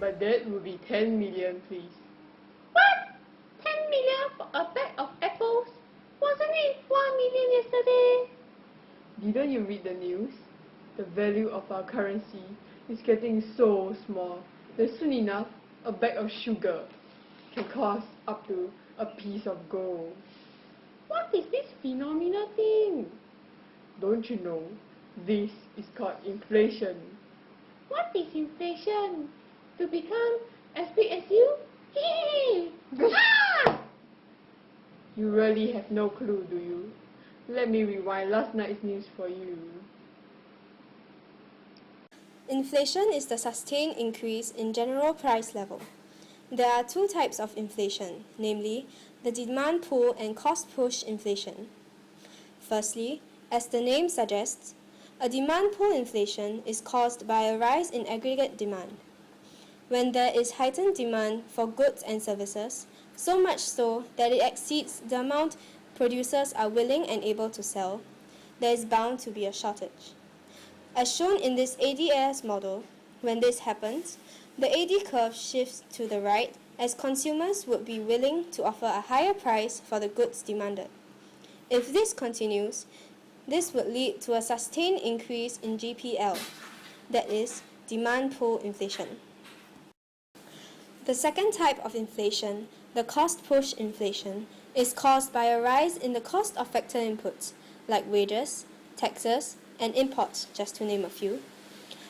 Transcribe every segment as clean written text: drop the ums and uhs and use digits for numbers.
But that would be 10 million, please. What? 10 million for a bag of apples? Wasn't it 1 million yesterday? Didn't you read the news? The value of our currency is getting so small that soon enough, a bag of sugar can cost up to a piece of gold. What is this phenomenal thing? Don't you know? This is called inflation. What is inflation? To become as big as you? Hee! Ah! You really have no clue, do you? Let me rewind last night's news for you. Inflation is the sustained increase in general price level. There are two types of inflation, namely, the demand pull and cost push inflation. Firstly, as the name suggests, a demand pull inflation is caused by a rise in aggregate demand. When there is heightened demand for goods and services, so much so that it exceeds the amount producers are willing and able to sell, there is bound to be a shortage. As shown in this ADAS model, when this happens, the AD curve shifts to the right as consumers would be willing to offer a higher price for the goods demanded. If this continues, this would lead to a sustained increase in GPL, that is, demand pull inflation. The second type of inflation, the cost push inflation, is caused by a rise in the cost of factor inputs, like wages, taxes, and imports, just to name a few.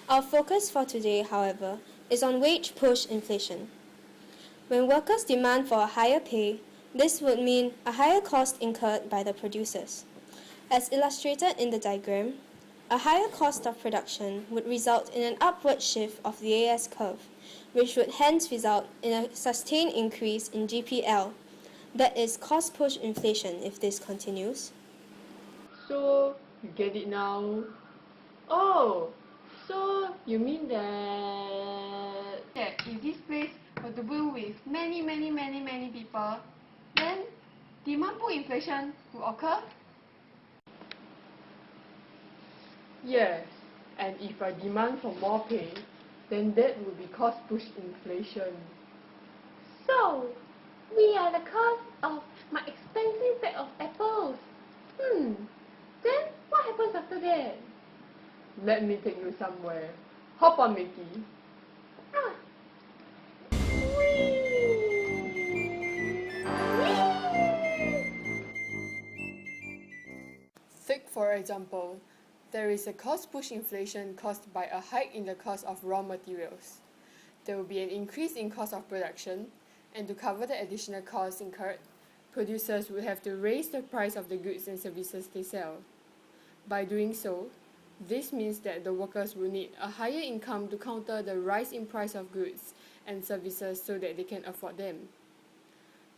Our focus for today, however, is on wage push inflation. When workers demand for a higher pay, this would mean a higher cost incurred by the producers. As illustrated in the diagram, a higher cost of production would result in an upward shift of the AS curve, which would hence result in a sustained increase in GPL, that is cost push inflation if this continues. So, you get it now? Oh, so you mean that If this place were to boom with many people, then demand pull inflation will occur? yes, and if I demand for more pay, then that would be cost push inflation. So, we are the cause of my expensive bag of apples. Then what happens after that? Let me take you somewhere. Hop on, Mickey. Ah. Take for example, there is a cost push inflation caused by a hike in the cost of raw materials. There will be an increase in cost of production, and to cover the additional costs incurred, producers will have to raise the price of the goods and services they sell. By doing so, this means that the workers will need a higher income to counter the rise in price of goods and services so that they can afford them.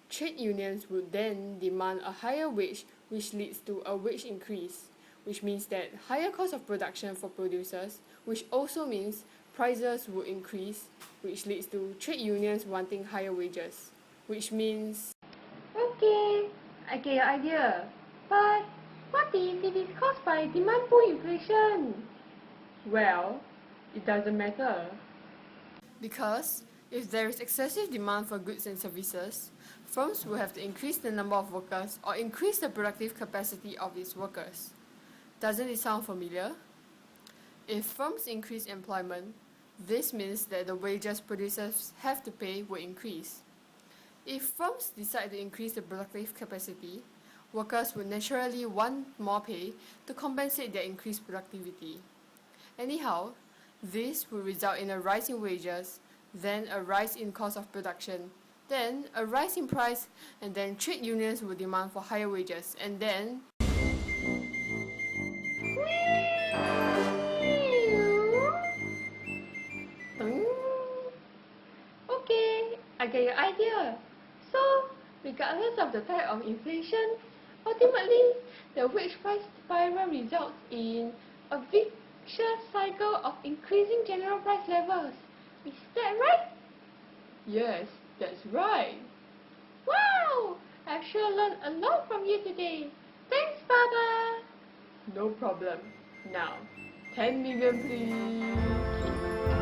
Trade unions would then demand a higher wage, which leads to a wage increase, which means that higher cost of production for producers, which also means prices will increase, which leads to trade unions wanting higher wages, which means... Okay, I get your idea. But what if it is caused by demand pull inflation? Well, it doesn't matter. Because if there is excessive demand for goods and services, firms will have to increase the number of workers or increase the productive capacity of its workers. Doesn't it sound familiar? If firms increase employment, this means that the wages producers have to pay will increase. If firms decide to increase the productive capacity, workers would naturally want more pay to compensate their increased productivity. Anyhow, this will result in a rise in wages, then a rise in cost of production, then a rise in price, and then trade unions will demand for higher wages, and then... Okay, I get your idea. So, regardless of the type of inflation, ultimately, the wage price spiral results in a vicious cycle of increasing general price levels. Is that right? Yes, that's right. Wow! I've sure learned a lot from you today. Thanks, Baba! No problem. Now, 10 million please.